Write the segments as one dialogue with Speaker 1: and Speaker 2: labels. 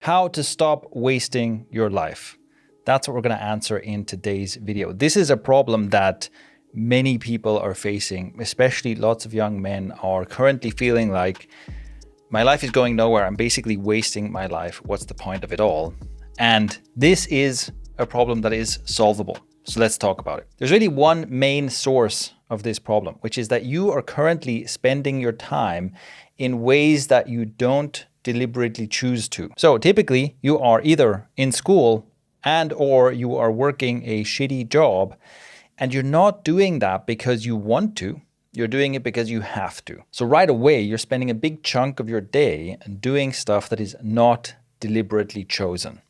Speaker 1: How to stop wasting your life. That's what we're going to answer in today's video. This is a problem that many people are facing, especially lots of young men are currently feeling like my life is going nowhere. I'm basically wasting my life. What's the point of it all? And this is a problem that is solvable. So let's talk about it. There's really one main source of this problem, which is that you are currently spending your time in ways that you don't deliberately choose to. So typically you are either in school and or you are working a shitty job, and you're not doing that because you want to. You're doing it because you have to. So right away, you're spending a big chunk of your day doing stuff that is not deliberately chosen.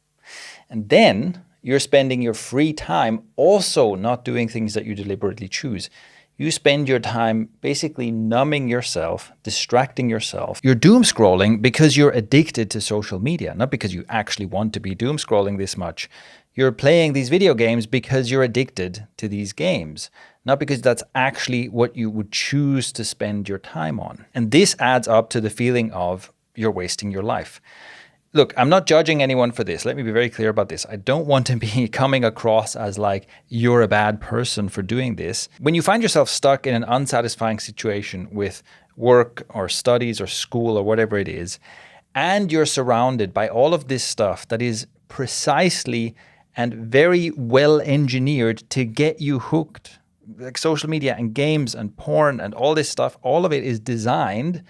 Speaker 1: And then you're spending your free time also not doing things that you deliberately choose. You spend your time basically numbing yourself, distracting yourself. You're doom scrolling because you're addicted to social media, not because you actually want to be doom scrolling this much. You're playing these video games because you're addicted to these games, not because that's actually what you would choose to spend your time on. And this adds up to the feeling of you're wasting your life. Look, I'm not judging anyone for this. Let me be very clear about this. I don't want to be coming across as like you're a bad person for doing this. When you find yourself stuck in an unsatisfying situation with work or studies or school or whatever it is, and you're surrounded by all of this stuff that is precisely and very well engineered to get you hooked, like social media and games and porn and all this stuff, all of it is designed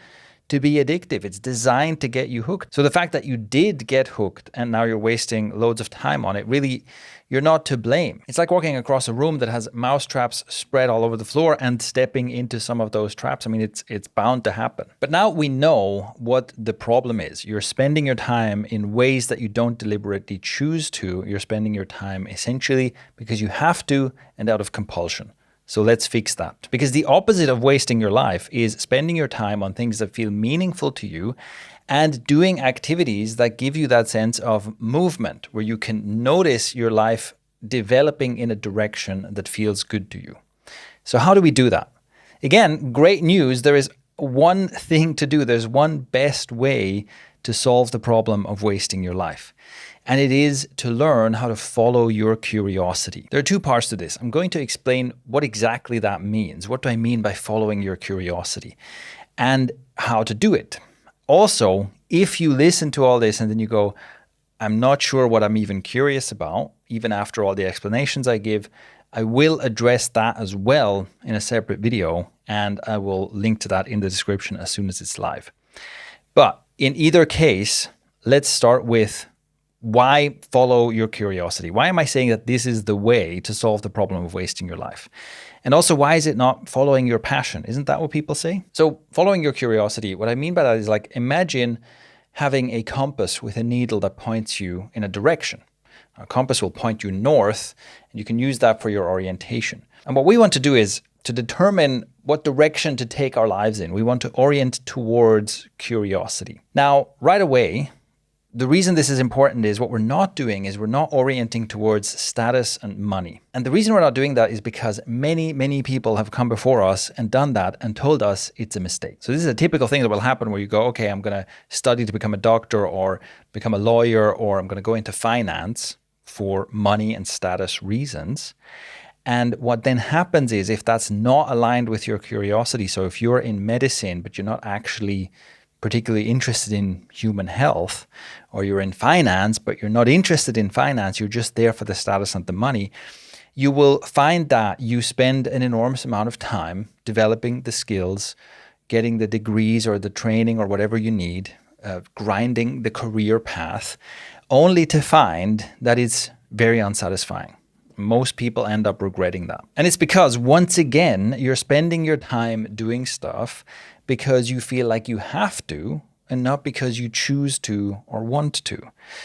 Speaker 1: to be addictive. It's designed to get you hooked. So the fact that you did get hooked and now you're wasting loads of time on it, really, you're not to blame. It's like walking across a room that has mouse traps spread all over the floor and stepping into some of those traps. I mean, it's bound to happen. But now we know what the problem is. You're spending your time in ways that you don't deliberately choose to. You're spending your time essentially because you have to and out of compulsion. So let's fix that. Because the opposite of wasting your life is spending your time on things that feel meaningful to you and doing activities that give you that sense of movement, where you can notice your life developing in a direction that feels good to you. So how do we do that? Again, great news. There is one thing to do. There's one best way to solve the problem of wasting your life. And it is to learn how to follow your curiosity. There are two parts to this. I'm going to explain what exactly that means. What do I mean by following your curiosity? And how to do it. Also, if you listen to all this and then you go, I'm not sure what I'm even curious about, even after all the explanations I give, I will address that as well in a separate video, and I will link to that in the description as soon as it's live. But in either case, let's start with why follow your curiosity? Why am I saying that this is the way to solve the problem of wasting your life? And also, why is it not following your passion? Isn't that what people say? So following your curiosity, what I mean by that is like, imagine having a compass with a needle that points you in a direction. A compass will point you north, and you can use that for your orientation. And what we want to do is to determine what direction to take our lives in. We want to orient towards curiosity. Now, right away, the reason this is important is what we're not doing is we're not orienting towards status and money. And the reason we're not doing that is because many, many people have come before us and done that and told us it's a mistake. So this is a typical thing that will happen where you go, okay, I'm going to study to become a doctor or become a lawyer, or I'm going to go into finance for money and status reasons. And what then happens is, if that's not aligned with your curiosity, so if you're in medicine, but you're not actually particularly interested in human health, or you're in finance, but you're not interested in finance, you're just there for the status and the money, you will find that you spend an enormous amount of time developing the skills, getting the degrees or the training or whatever you need, grinding the career path, only to find that it's very unsatisfying. Most people end up regretting that. And it's because, once again, you're spending your time doing stuff because you feel like you have to, and not because you choose to or want to.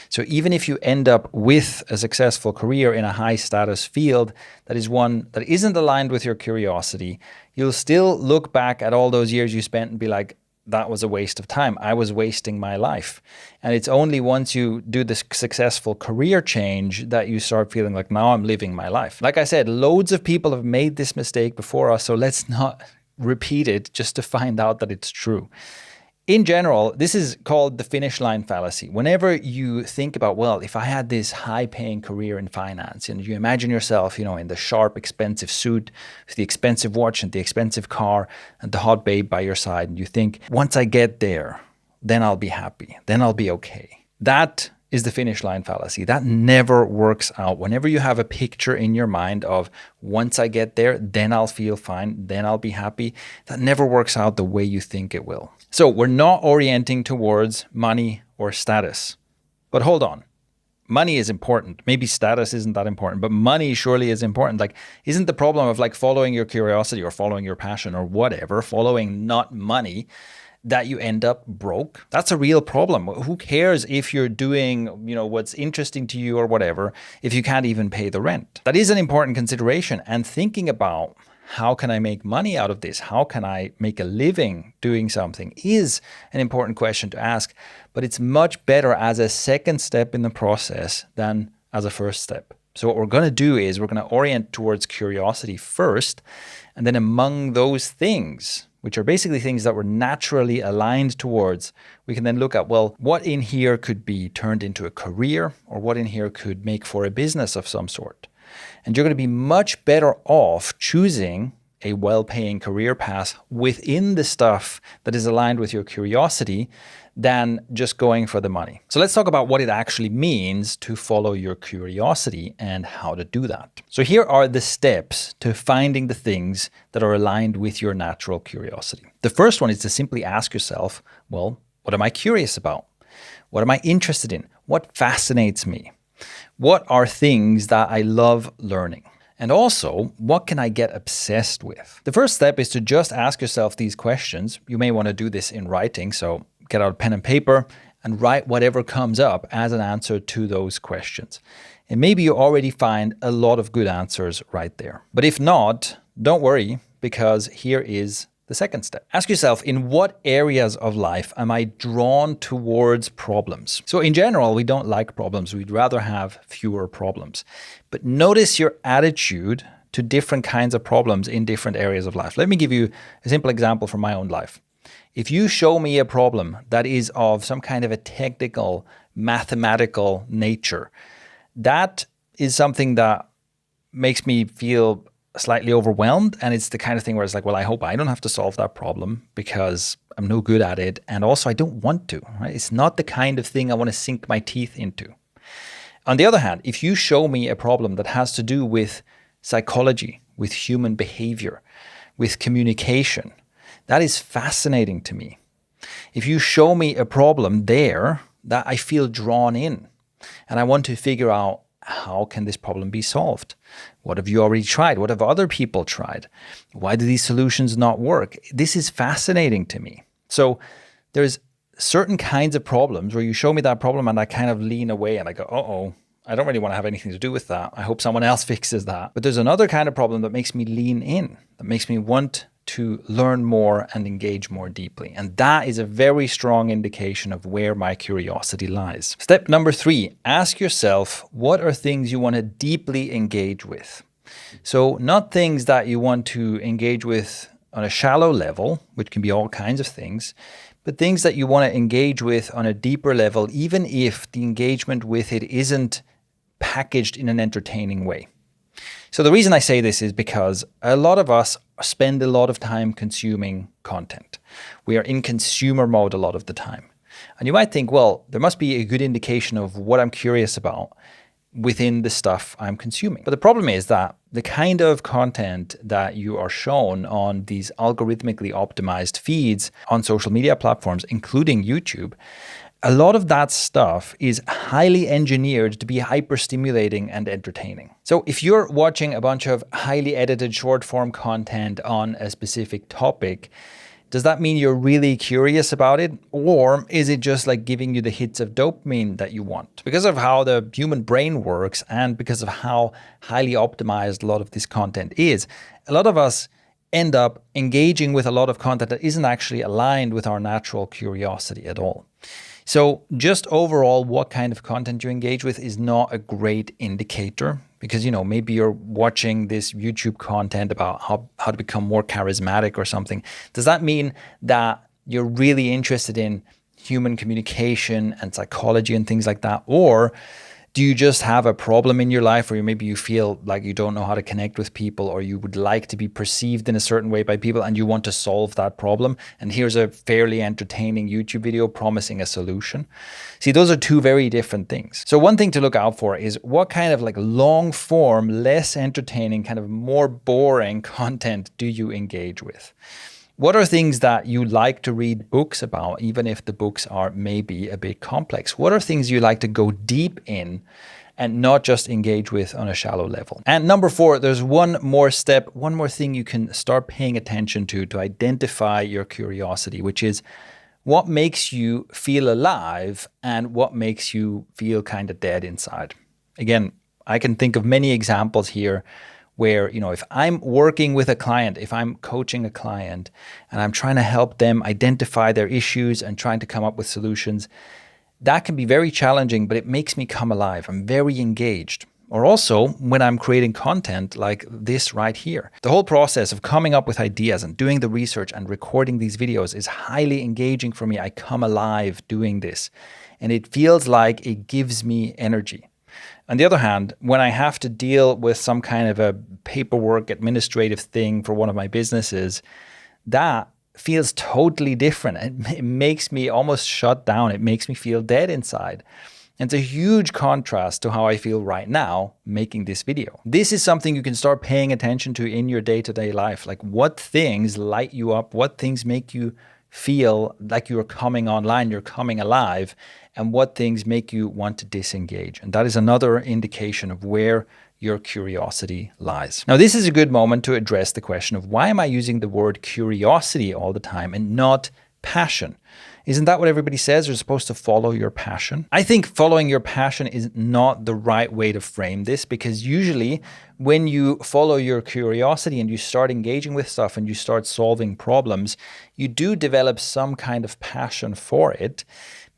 Speaker 1: So even if you end up with a successful career in a high status field that is one that isn't aligned with your curiosity, you'll still look back at all those years you spent and be like, that was a waste of time. I was wasting my life. And it's only once you do this successful career change that you start feeling like, now I'm living my life. Like I said, loads of people have made this mistake before us, so let's not repeat it just to find out that it's true. In general, this is called the finish line fallacy. Whenever you think about, well, if I had this high paying career in finance, and you imagine yourself, in the sharp, expensive suit, with the expensive watch and the expensive car and the hot babe by your side, and you think, once I get there, then I'll be happy, then I'll be okay. That is the finish line fallacy. That never works out. Whenever you have a picture in your mind of once I get there, then I'll feel fine, then I'll be happy, that never works out the way you think it will. So we're not orienting towards money or status. But hold on. Money is important. Maybe status isn't that important, but money surely is important. Like, isn't the problem of following your curiosity or following your passion or whatever, following not money, that you end up broke? That's a real problem. Who cares if you're doing, what's interesting to you or whatever, if you can't even pay the rent? That is an important consideration. And thinking about how can I make money out of this? How can I make a living doing something is an important question to ask, but it's much better as a second step in the process than as a first step. So what we're going to do is we're going to orient towards curiosity first, and then among those things, which are basically things that we're naturally aligned towards, we can then look at, well, what in here could be turned into a career, or what in here could make for a business of some sort. And you're going to be much better off choosing a well-paying career path within the stuff that is aligned with your curiosity than just going for the money. So let's talk about what it actually means to follow your curiosity and how to do that. So here are the steps to finding the things that are aligned with your natural curiosity. The first one is to simply ask yourself, well, what am I curious about? What am I interested in? What fascinates me? What are things that I love learning? And also, what can I get obsessed with? The first step is to just ask yourself these questions. You may want to do this in writing, so get out a pen and paper and write whatever comes up as an answer to those questions. And maybe you already find a lot of good answers right there. But if not, don't worry, because here is the second step. Ask yourself, in what areas of life am I drawn towards problems? So in general, we don't like problems. We'd rather have fewer problems. But notice your attitude to different kinds of problems in different areas of life. Let me give you a simple example from my own life. If you show me a problem that is of some kind of a technical, mathematical nature, that is something that makes me feel slightly overwhelmed. And it's the kind of thing where it's like, well, I hope I don't have to solve that problem because I'm no good at it. And also I don't want to, right? It's not the kind of thing I want to sink my teeth into. On the other hand, if you show me a problem that has to do with psychology, with human behavior, with communication, that is fascinating to me. If you show me a problem there that I feel drawn in and I want to figure out, how can this problem be solved? What have you already tried? What have other people tried? Why do these solutions not work? This is fascinating to me. So there's certain kinds of problems where you show me that problem and I kind of lean away and I go, uh-oh, I don't really want to have anything to do with that. I hope someone else fixes that. But there's another kind of problem that makes me lean in, that makes me want to learn more and engage more deeply. And that is a very strong indication of where my curiosity lies. Step number 3, ask yourself, what are things you want to deeply engage with? So not things that you want to engage with on a shallow level, which can be all kinds of things, but things that you want to engage with on a deeper level, even if the engagement with it isn't packaged in an entertaining way. So the reason I say this is because a lot of us spend a lot of time consuming content. We are in consumer mode a lot of the time. And you might think, well, there must be a good indication of what I'm curious about within the stuff I'm consuming. But the problem is that the kind of content that you are shown on these algorithmically optimized feeds on social media platforms, including YouTube, a lot of that stuff is highly engineered to be hyper stimulating and entertaining. So if you're watching a bunch of highly edited short form content on a specific topic, does that mean you're really curious about it? Or is it just like giving you the hits of dopamine that you want? Because of how the human brain works and because of how highly optimized a lot of this content is, a lot of us end up engaging with a lot of content that isn't actually aligned with our natural curiosity at all. So just overall, what kind of content you engage with is not a great indicator because, maybe you're watching this YouTube content about how to become more charismatic or something. Does that mean that you're really interested in human communication and psychology and things like that? Or do you just have a problem in your life, or maybe you feel like you don't know how to connect with people, or you would like to be perceived in a certain way by people and you want to solve that problem? And here's a fairly entertaining YouTube video promising a solution. See, those are two very different things. So one thing to look out for is what kind of like long form, less entertaining, kind of more boring content do you engage with? What are things that you like to read books about, even if the books are maybe a bit complex? What are things you like to go deep in and not just engage with on a shallow level? And number 4, there's one more step, one more thing you can start paying attention to identify your curiosity, which is what makes you feel alive and what makes you feel kind of dead inside. Again, I can think of many examples here where, if I'm working with a client, if I'm coaching a client and I'm trying to help them identify their issues and trying to come up with solutions, that can be very challenging, but it makes me come alive. I'm very engaged. Or also when I'm creating content like this right here. The whole process of coming up with ideas and doing the research and recording these videos is highly engaging for me. I come alive doing this, and it feels like it gives me energy. On the other hand, when I have to deal with some kind of a paperwork administrative thing for one of my businesses, that feels totally different. It makes me almost shut down. It makes me feel dead inside. And it's a huge contrast to how I feel right now making this video. This is something you can start paying attention to in your day-to-day life. Like, what things light you up? What things make you feel like you're coming online, you're coming alive, and what things make you want to disengage? And that is another indication of where your curiosity lies. Now, this is a good moment to address the question of, why am I using the word curiosity all the time and not passion? Isn't that what everybody says? You're supposed to follow your passion. I think following your passion is not the right way to frame this, because usually when you follow your curiosity and you start engaging with stuff and you start solving problems, you do develop some kind of passion for it.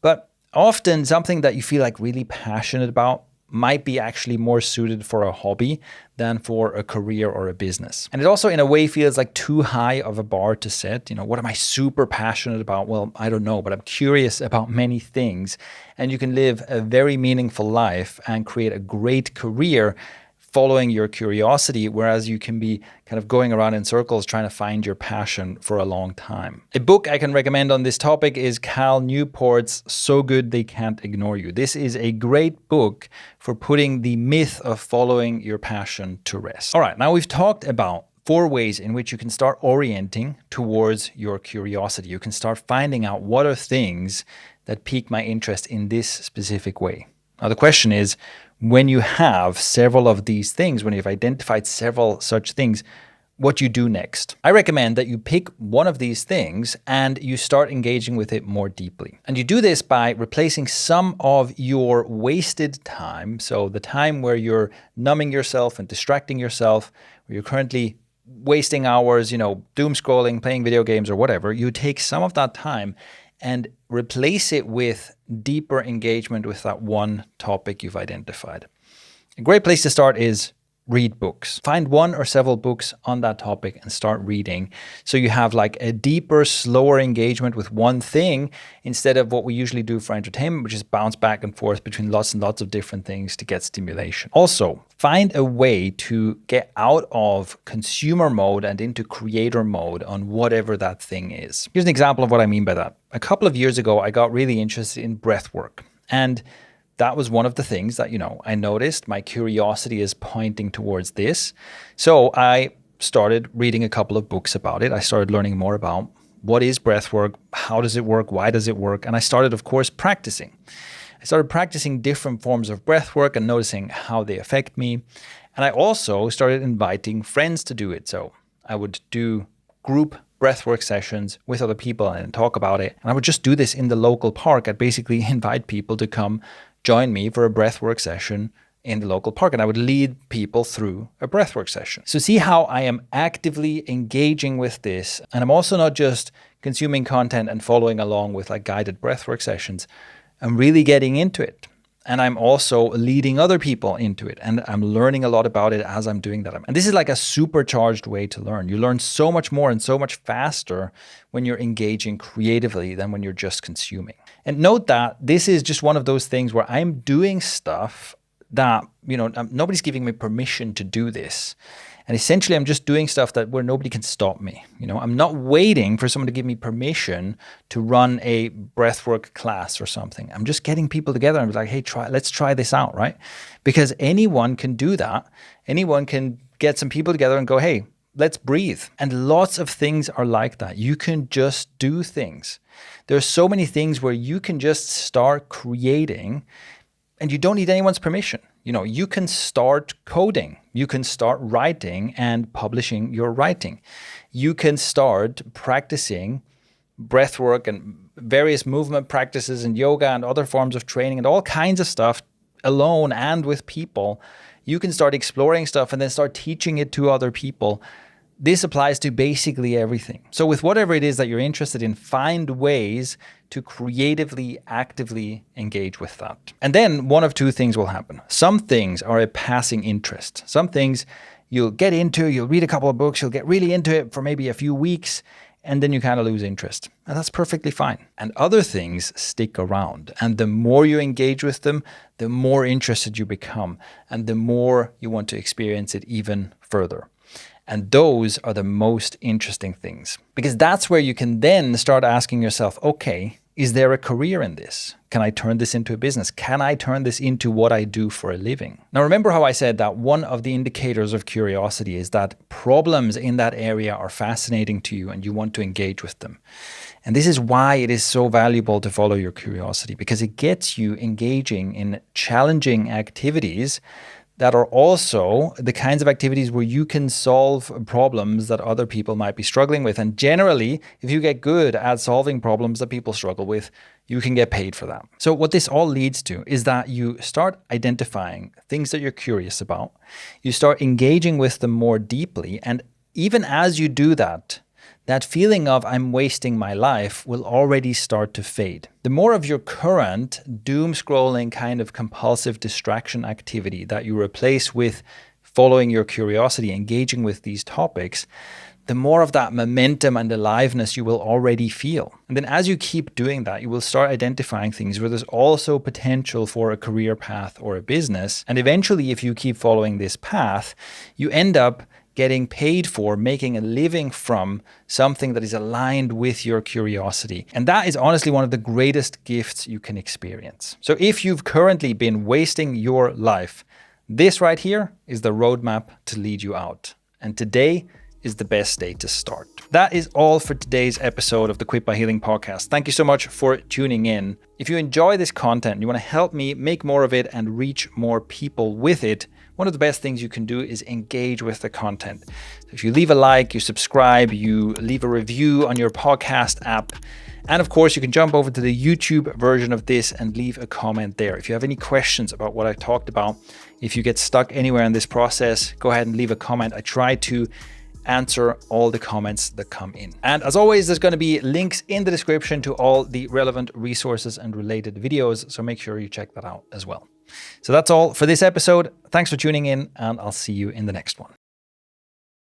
Speaker 1: But often something that you feel like really passionate about might be actually more suited for a hobby than for a career or a business. And it also in a way feels like too high of a bar to set. What am I super passionate about? Well, I don't know, but I'm curious about many things. And you can live a very meaningful life and create a great career following your curiosity, whereas you can be kind of going around in circles trying to find your passion for a long time. A book I can recommend on this topic is Cal Newport's So Good They Can't Ignore You. This is a great book for putting the myth of following your passion to rest. All right, now we've talked about 4 ways in which you can start orienting towards your curiosity. You can start finding out what are things that pique my interest in this specific way. Now the question is, when you have several of these things, when you've identified several such things, what you do next. I recommend that you pick one of these things and you start engaging with it more deeply. And you do this by replacing some of your wasted time, so the time where you're numbing yourself and distracting yourself, where you're currently wasting hours, doom scrolling, playing video games or whatever. You take some of that time and replace it with deeper engagement with that one topic you've identified. A great place to start is read books. Find one or several books on that topic and start reading. So you have like a deeper, slower engagement with one thing instead of what we usually do for entertainment, which is bounce back and forth between lots and lots of different things to get stimulation. Also, find a way to get out of consumer mode and into creator mode on whatever that thing is. Here's an example of what I mean by that. A couple of years ago, I got really interested in breath work. And that was one of the things that, I noticed my curiosity is pointing towards this. So I started reading a couple of books about it. I started learning more about what is breath work, how does it work, why does it work? And I started, of course, practicing. I started practicing different forms of breath work and noticing how they affect me. And I also started inviting friends to do it. So I would do group breathwork sessions with other people and talk about it. And I would just do this in the local park. I'd basically invite people to come join me for a breathwork session in the local park, and I would lead people through a breathwork session. So see how I am actively engaging with this, and I'm also not just consuming content and following along with like guided breathwork sessions. I'm really getting into it. And I'm also leading other people into it. And I'm learning a lot about it as I'm doing that. And this is like a supercharged way to learn. You learn so much more and so much faster when you're engaging creatively than when you're just consuming. And note that this is just one of those things where I'm doing stuff that, nobody's giving me permission to do this. And essentially, I'm just doing stuff where nobody can stop me. I'm not waiting for someone to give me permission to run a breathwork class or something. I'm just getting people together and be like, hey, let's try this out, right? Because anyone can do that. Anyone can get some people together and go, hey, let's breathe. And lots of things are like that. You can just do things. There are so many things where you can just start creating and you don't need anyone's permission. You can start coding. You can start writing and publishing your writing. You can start practicing breathwork and various movement practices and yoga and other forms of training and all kinds of stuff alone and with people. You can start exploring stuff and then start teaching it to other people. This applies to basically everything. So with whatever it is that you're interested in, find ways to creatively, actively engage with that. And then one of two things will happen. Some things are a passing interest. Some things you'll get into, you'll read a couple of books, you'll get really into it for maybe a few weeks, and then you kind of lose interest. And that's perfectly fine. And other things stick around. And the more you engage with them, the more interested you become, and the more you want to experience it even further. And those are the most interesting things, because that's where you can then start asking yourself, okay, is there a career in this? Can I turn this into a business? Can I turn this into what I do for a living? Now, remember how I said that one of the indicators of curiosity is that problems in that area are fascinating to you and you want to engage with them. And this is why it is so valuable to follow your curiosity, because it gets you engaging in challenging activities that are also the kinds of activities where you can solve problems that other people might be struggling with. And generally, if you get good at solving problems that people struggle with, you can get paid for that. So what this all leads to is that you start identifying things that you're curious about. You start engaging with them more deeply. And even as you do that, that feeling of I'm wasting my life will already start to fade. The more of your current doom scrolling kind of compulsive distraction activity that you replace with following your curiosity, engaging with these topics, the more of that momentum and aliveness you will already feel. And then as you keep doing that, you will start identifying things where there's also potential for a career path or a business. And eventually, if you keep following this path, you end up getting paid for, making a living from something that is aligned with your curiosity. And that is honestly one of the greatest gifts you can experience. So if you've currently been wasting your life, this right here is the roadmap to lead you out. And today is the best day to start. That is all for today's episode of the Quit by Healing podcast. Thank you so much for tuning in. If you enjoy this content and you want to help me make more of it and reach more people with it, one of the best things you can do is engage with the content. If you leave a like, you subscribe, you leave a review on your podcast app, and of course, you can jump over to the YouTube version of this and leave a comment there. If you have any questions about what I talked about, if you get stuck anywhere in this process, go ahead and leave a comment. I try to answer all the comments that come in. And as always, there's going to be links in the description to all the relevant resources and related videos, so make sure you check that out as well. So that's all for this episode. Thanks for tuning in, and I'll see you in the next one.